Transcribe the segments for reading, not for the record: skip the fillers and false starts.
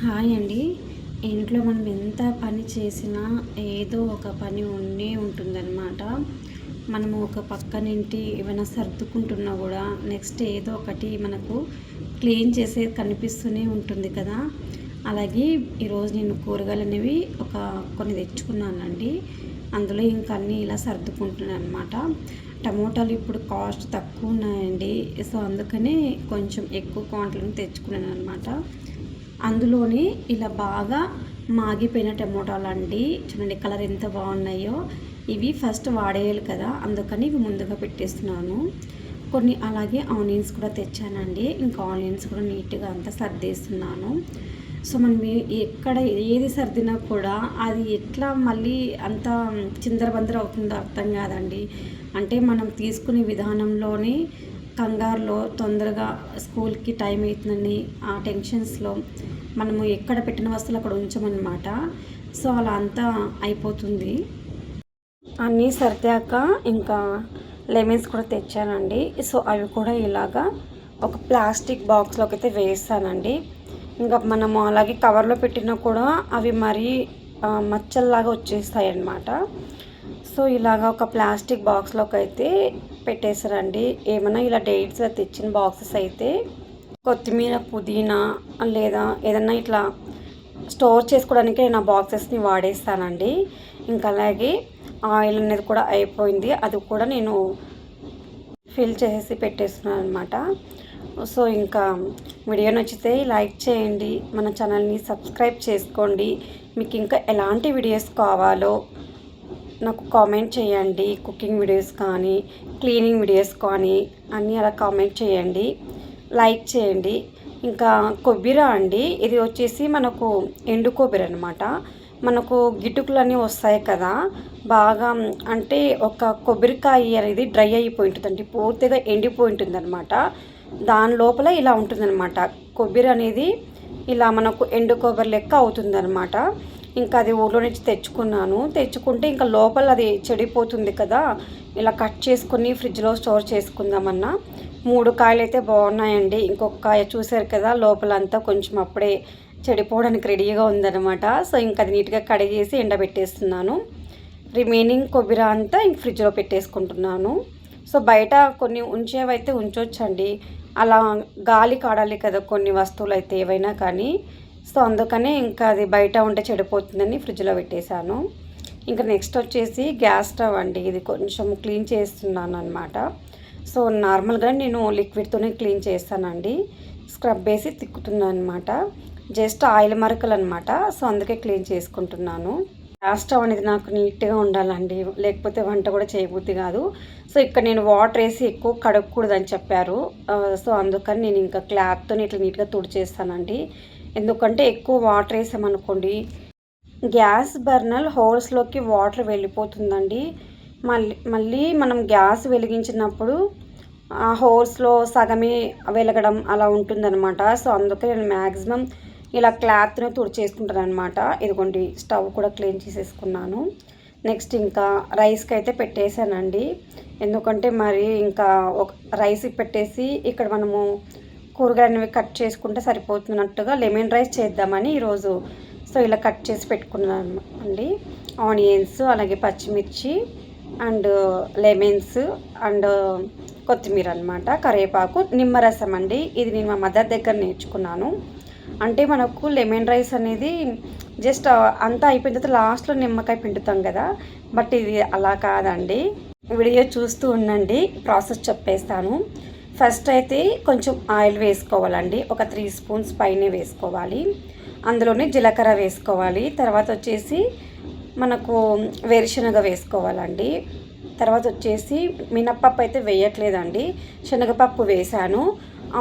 Hi అండి. ఇంట్లో మనం ఎంత పని చేసినా ఏదో ఒక పని ఉండే ఉంటుందన్నమాట. మనము ఒక పక్కనింటి ఏమైనా సర్దుకుంటున్నా కూడా నెక్స్ట్ ఏదో ఒకటి మనకు క్లీన్ చేసేది కనిపిస్తూనే ఉంటుంది కదా. అలాగే ఈరోజు నేను కూరగాయలు అనేవి కొన్ని తెచ్చుకున్నానండి. అందులో ఇంకా అన్నీ ఇలా సర్దుకుంటున్నాను అనమాట. టమోటాలు ఇప్పుడు కాస్ట్ తక్కువ ఉన్నాయండి. సో అందుకనే కొంచెం ఎక్కువ క్వాంటిటీని తెచ్చుకున్నాను అనమాట. అందులోని ఇలా బాగా మాగిపోయిన టమోటాలండి. చూడండి కలర్ ఎంత బాగున్నాయో. ఇవి ఫస్ట్ వాడేయాలి కదా, అందుకని ఇవి ముందుగా పెట్టేస్తున్నాను. కొన్ని అలాగే ఆనియన్స్ కూడా తెచ్చానండి. ఇంకా ఆనియన్స్ కూడా నీట్గా అంతా సర్దేస్తున్నాను. సో మనం ఎక్కడ ఏది సర్దినా కూడా అది ఎట్లా మళ్ళీ అంత చిందరబందర అవుతుందో అర్థం కాదండి. అంటే మనం తీసుకునే విధానంలోనే కంగారులో తొందరగా స్కూల్కి టైం అవుతుందని ఆ టెన్షన్స్లో మనము ఎక్కడ పెట్టిన వస్తువులు అక్కడ ఉంచమన్నమాట. సో అలా అంతా అయిపోతుంది. అన్నీ సర్దాక ఇంకా లెమన్స్ కూడా తెచ్చానండి. సో అవి కూడా ఇలాగా ఒక ప్లాస్టిక్ బాక్స్లోకి అయితే వేస్తానండి. ఇంకా మనము అలాగే కవర్లో పెట్టినా కూడా అవి మరీ మచ్చల్లాగా వచ్చేస్తాయి అన్నమాట. సో ఇలాగ ఒక ప్లాస్టిక్ బాక్స్లోకి అయితే పెట్టేసారండి. ఏమైనా ఇలా డేట్స్ తెచ్చిన బాక్సెస్ అయితే కొత్తిమీర, పుదీనా లేదా ఏదన్నా ఇట్లా స్టోర్ చేసుకోవడానికి నేను ఆ బాక్సెస్ని వాడేస్తానండి. ఇంకా అలాగే ఆయిల్ అనేది కూడా అయిపోయింది. అది కూడా నేను ఫిల్ చేసి పెట్టేస్తున్నాను అనమాట. సో ఇంకా వీడియో నచ్చితే లైక్ చేయండి, మన ఛానల్ని సబ్స్క్రైబ్ చేసుకోండి. మీకు ఇంకా ఎలాంటి వీడియోస్ కావాలో నాకు కామెంట్ చేయండి. కుకింగ్ వీడియోస్ కానీ క్లీనింగ్ వీడియోస్ కానీ అన్నీ అలా కామెంట్ చేయండి, లైక్ చేయండి. ఇంకా కొబ్బరి అండి, ఇది వచ్చేసి మనకు ఎండు కొబ్బరి అనమాట. మనకు గిటుకులన్నీ వస్తాయి కదా బాగా, అంటే ఒక కొబ్బరికాయ అనేది డ్రై అయిపోయి ఉంటుందండి, పూర్తిగా ఎండిపోయి ఉంటుంది అనమాట. దాని లోపల ఇలా ఉంటుందన్నమాట కొబ్బరి అనేది. ఇలా మనకు ఎండు కొబ్బరి లెక్క అవుతుందన్నమాట. ఇంకా అది ఊళ్ళో నుంచి తెచ్చుకుంటే ఇంకా లోపల అది చెడిపోతుంది కదా. ఇలా కట్ చేసుకుని ఫ్రిడ్జ్లో స్టోర్ చేసుకుందామన్నా 3 కాయలు అయితే బాగున్నాయండి. ఇంకొక కాయ చూసారు కదా లోపలంతా కొంచెం అప్పుడే చెడిపోవడానికి రెడీగా ఉందన్నమాట. సో ఇంకా అది నీట్గా కడిగేసి ఎండబెట్టేస్తున్నాను. రిమైనింగ్ కొబ్బరి అంతా ఇంక ఫ్రిడ్జ్లో పెట్టేసుకుంటున్నాను. సో బయట కొన్ని ఉంచేవైతే ఉంచవచ్చండి, అలా గాలి కాడాలి కదా కొన్ని వస్తువులు అయితే ఏవైనా కానీ. సో అందుకనే ఇంకా అది బయట ఉంటే చెడిపోతుందని ఫ్రిడ్జ్లో పెట్టేశాను. ఇంకా నెక్స్ట్ వచ్చేసి గ్యాస్ స్టవ్ అండి. ఇది కొంచెం క్లీన్ చేస్తున్నాను అనమాట. సో నార్మల్గా నేను లిక్విడ్తోనే క్లీన్ చేస్తానండి. స్క్రబ్ వేసి తిక్కుతున్నాను అనమాట. జస్ట్ ఆయిల్ మరకలు అనమాట. సో అందుకే క్లీన్ చేసుకుంటున్నాను. గ్యాస్ స్టవ్ అనేది నాకు నీట్గా ఉండాలండి, లేకపోతే వంట కూడా చేయబుద్ధి కాదు. సో ఇక్కడ నేను వాటర్ వేసి ఎక్కువ కడగకూడదని చెప్పారు. సో అందుకని నేను ఇంకా క్లాత్తో ఇట్లా నీట్గా తుడిచేస్తానండి. ఎందుకంటే ఎక్కువ వాటర్ వేసామనుకోండి గ్యాస్ బర్నర్ హోల్స్లోకి వాటర్ వెళ్ళిపోతుందండి. మళ్ళీ మనం గ్యాస్ వెలిగించినప్పుడు ఆ హోల్స్లో సగమే వెలగడం అలా ఉంటుందన్నమాట. సో అందుకే నేను మ్యాక్సిమం ఇలా క్లాత్ను తుడిచేసుకుంటాను అనమాట. ఇదిగోండి స్టవ్ కూడా క్లీన్ చేసేసుకున్నాను. నెక్స్ట్ ఇంకా రైస్కి అయితే పెట్టేశానండి. ఎందుకంటే మరి ఇంకా ఒక రైస్ పెట్టేసి ఇక్కడ మనము కూరగాయలు అనేవి కట్ చేసుకుంటే సరిపోతున్నట్టుగా లెమన్ రైస్ చేద్దామని ఈరోజు సో ఇలా కట్ చేసి పెట్టుకున్నాను అండి. ఆనియన్స్, అలాగే పచ్చిమిర్చి అండ్ లెమన్స్ అండ్ కొత్తిమీర అనమాట, కరివేపాకు, నిమ్మరసం అండి. ఇది నేను మా మదర్ దగ్గర నేర్చుకున్నాను. అంటే మనకు లెమన్ రైస్ అనేది జస్ట్ అంతా అయిపోయిన తర్వాత లాస్ట్లో నిమ్మకాయ పిండుతాం కదా, బట్ ఇది అలా కాదండి. వీడియో చూస్తూ ఉండండి, ప్రాసెస్ చెప్పేస్తాను. ఫస్ట్ అయితే కొంచెం ఆయిల్ వేసుకోవాలండి. ఒక 3 స్పూన్స్ పైనే వేసుకోవాలి. అందులోనే జీలకర్ర వేసుకోవాలి. తర్వాత వచ్చేసి మనకు వేరుశనగ వేసుకోవాలండి. తర్వాత వచ్చేసి మినప్పప్పు అయితే వేయట్లేదండి, శనగపప్పు వేసాను.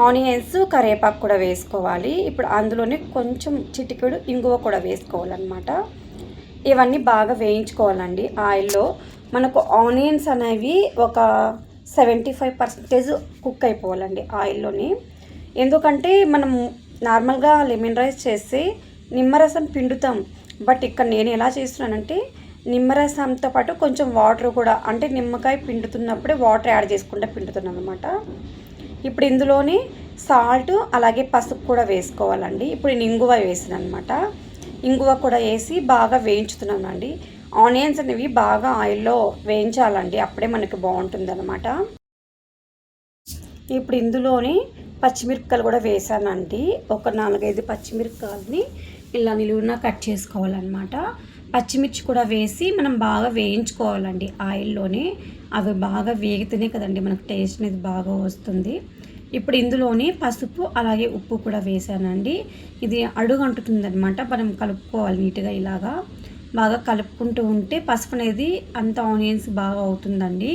ఆనియన్స్, కరివేపాకు కూడా వేసుకోవాలి. ఇప్పుడు అందులోనే కొంచెం చిటికెడు ఇంగువ కూడా వేసుకోవాలన్నమాట. ఇవన్నీ బాగా వేయించుకోవాలండి ఆయిల్లో. మనకు ఆనియన్స్ అనేవి ఒక 75% కుక్ అయిపోవాలండి ఆయిల్లోని. ఎందుకంటే మనం నార్మల్గా లెమన్ రైస్ చేసి నిమ్మరసం పిండుతాం, బట్ ఇక్కడ నేను ఎలా చేస్తున్నానంటే నిమ్మరసంతో పాటు కొంచెం వాటర్ కూడా, అంటే నిమ్మకాయ పిండుతున్నప్పుడే వాటర్ యాడ్ చేసుకుంటే పిండుతున్నాను అనమాట. ఇప్పుడు ఇందులోని సాల్ట్ అలాగే పసుపు కూడా వేసుకోవాలండి. ఇప్పుడు నేను ఇంగువ వేసాను అనమాట. ఇంగువ కూడా వేసి బాగా వేయించుతున్నానండి. ఆనియన్స్ అనేవి బాగా ఆయిల్లో వేయించాలండి, అప్పుడే మనకి బాగుంటుందన్నమాట. ఇప్పుడు ఇందులోనే పచ్చిమిరపకాయలు కూడా వేసానండి. ఒక 4-5 పచ్చిమిరపకాయలని ఇలా నిలువున కట్ చేసుకోవాలన్నమాట. పచ్చిమిర్చి కూడా వేసి మనం బాగా వేయించుకోవాలండి ఆయిల్లోనే. అవి బాగా వేగితేనే కదండి మనకు టేస్ట్ అనేది బాగా వస్తుంది. ఇప్పుడు ఇందులోనే పసుపు అలాగే ఉప్పు కూడా వేసానండి. ఇది అడుగు అంటుతుందనమాట, మనం కలుపుకోవాలి నీట్గా. ఇలాగా బాగా కలుపుకుంటూ ఉంటే పసుపు అనేది అంత ఆనియన్స్ బాగా అవుతుందండి.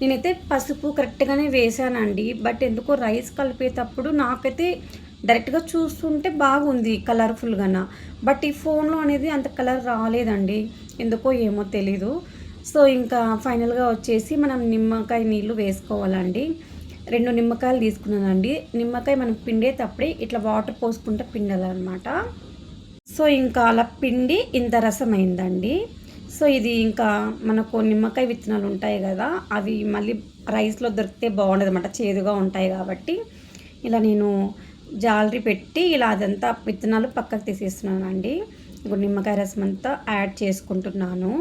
నేనైతే పసుపు కరెక్ట్గానే వేసానండి, బట్ ఎందుకో రైస్ కలిపేటప్పుడు నాకైతే డైరెక్ట్గా చూస్తుంటే బాగుంది కలర్ఫుల్గాన, బట్ ఈ ఫోన్లో అనేది అంత కలర్ రాలేదండి, ఎందుకో ఏమో తెలీదు. సో ఇంకా ఫైనల్గా వచ్చేసి మనం నిమ్మకాయ నీళ్ళు వేసుకోవాలండి. 2 నిమ్మకాయలు తీసుకున్నానండి. నిమ్మకాయ మనం పిండేటప్పుడే ఇట్లా వాటర్ పోసుకుంటే పిండాలన్నమాట. సో ఇంకా అలా పిండి ఇంత రసం అయిందండి. సో ఇది ఇంకా మనకు నిమ్మకాయ విత్తనాలు ఉంటాయి కదా, అవి మళ్ళీ రైస్లో దొరికితే బాగుండదు అన్నమాట, చేదుగా ఉంటాయి కాబట్టి ఇలా నేను జాలరీ పెట్టి ఇలా అదంతా విత్తనాలు పక్కకు తీసేస్తున్నానండి. ఇప్పుడు నిమ్మకాయ రసం అంతా యాడ్ చేసుకుంటున్నాను.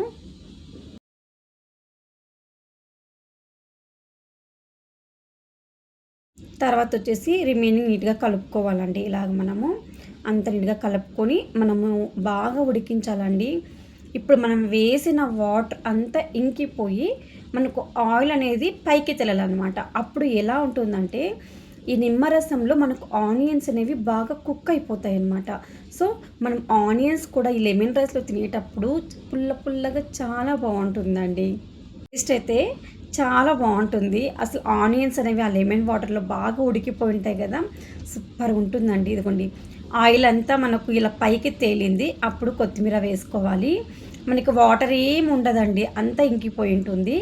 తర్వాత వచ్చేసి రిమైనింగ్ నీట్గా కలుపుకోవాలండి. ఇలాగ మనము అంత నీట్గా కలుపుకొని మనము బాగా ఉడికించాలండి. ఇప్పుడు మనం వేసిన వాటర్ అంతా ఇంకిపోయి మనకు ఆయిల్ అనేది పైకి తెలాలన్నమాట. అప్పుడు ఎలా ఉంటుందంటే ఈ నిమ్మరసంలో మనకు ఆనియన్స్ అనేవి బాగా కుక్ అయిపోతాయి అన్నమాట. సో మనం ఆనియన్స్ కూడా ఈ లెమన్ రైస్లో తినేటప్పుడు పుల్ల పుల్లగా చాలా బాగుంటుందండి. టేస్ట్ అయితే చాలా బాగుంటుంది. అసలు ఆనియన్స్ అనేవి ఆ లెమన్ వాటర్లో బాగా ఉడికిపోయి ఉంటాయి కదా, సూపర్ ఉంటుందండి. ఇదిగోండి ఆయిల్ అంతా మనకు ఇలా పైకి తేలింది, అప్పుడు కొత్తిమీర వేసుకోవాలి. మనకి వాటర్ ఏమి ఉండదండి, అంతా ఇంకిపోయి ఉంటుంది.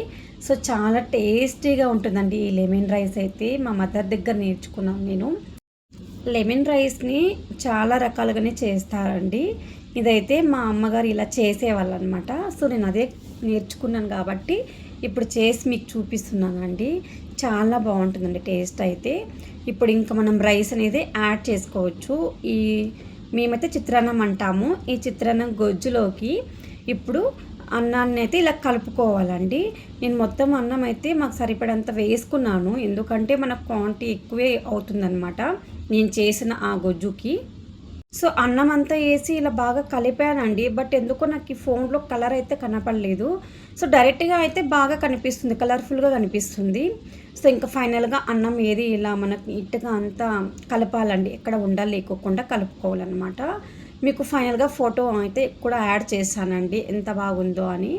సో చాలా టేస్టీగా ఉంటుందండి ఈ లెమన్ రైస్ అయితే. మా మదర్ దగ్గర నేర్చుకున్నాను నేను. లెమన్ రైస్ని చాలా రకాలుగానే చేస్తారండి. ఇదైతే మా అమ్మగారు ఇలా చేసేవాళ్ళు అనమాట. సో నేను అదే నేర్చుకున్నాను కాబట్టి ఇప్పుడు చేసి మీకు చూపిస్తున్నానండి. చాలా బాగుంటుందండి టేస్ట్ అయితే. ఇప్పుడు ఇంకా మనం రైస్ అనేది యాడ్ చేసుకోవచ్చు. మేమైతే చిత్రాన్నం అంటాము. ఈ చిత్రాన్నం గొజ్జులోకి ఇప్పుడు అన్నాన్ని అయితే ఇలా కలుపుకోవాలండి. నేను మొత్తం అన్నం అయితే మాకు సరిపడంత వేసుకున్నాను, ఎందుకంటే మనకు క్వాంటిటీ ఎక్కువే అవుతుందన్నమాట నేను చేసిన ఆ గొజ్జుకి. సో అన్నం అంతా వేసి ఇలా బాగా కలిపానండి, బట్ ఎందుకో నాకు ఈ ఫోన్లో కలర్ అయితే కనపడలేదు. సో డైరెక్ట్గా అయితే బాగా కనిపిస్తుంది, కలర్ఫుల్గా కనిపిస్తుంది. సో ఇంకా ఫైనల్గా అన్నం ఏది ఇలా మనకు నీట్గా అంతా కలపాలండి, ఎక్కడ ఉండలేకోకుండా కలుపుకోవాలన్నమాట. మీకు ఫైనల్గా ఫోటో అయితే కూడా యాడ్ చేశానండి ఎంత బాగుందో అని.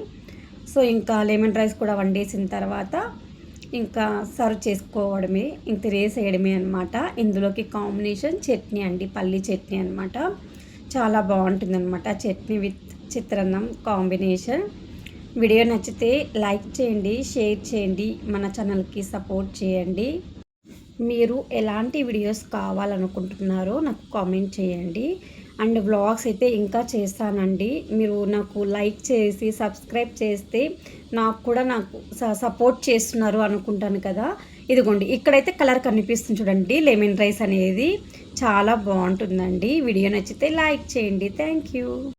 సో ఇంకా లెమన్ రైస్ కూడా వండేసిన తర్వాత ఇంకా సర్వ్ చేసుకోవడమే, ఇంక వేసేయడమే అనమాట. ఇందులోకి కాంబినేషన్ చట్నీ అండి, పల్లి చట్నీ అనమాట. చాలా బాగుంటుందన్నమాట చట్నీ విత్ చిత్రాన్నం కాంబినేషన్. వీడియో నచ్చితే లైక్ చేయండి, షేర్ చేయండి, మన ఛానల్కి సపోర్ట్ చేయండి. మీరు ఎలాంటి వీడియోస్ కావాలనుకుంటున్నారో నాకు కామెంట్ చేయండి. అండ్ వ్లాగ్స్ అయితే ఇంకా చేస్తానండి. మీరు నాకు లైక్ చేసి సబ్స్క్రైబ్ చేస్తే నాకు సపోర్ట్ చేస్తున్నారు అనుకుంటాను కదా. ఇదిగోండి ఇక్కడైతే కలర్ కనిపిస్తుంది చూడండి, లెమన్ రైస్ అనేది చాలా బాగుంటుందండి. వీడియో నచ్చితే లైక్ చేయండి. Thank you.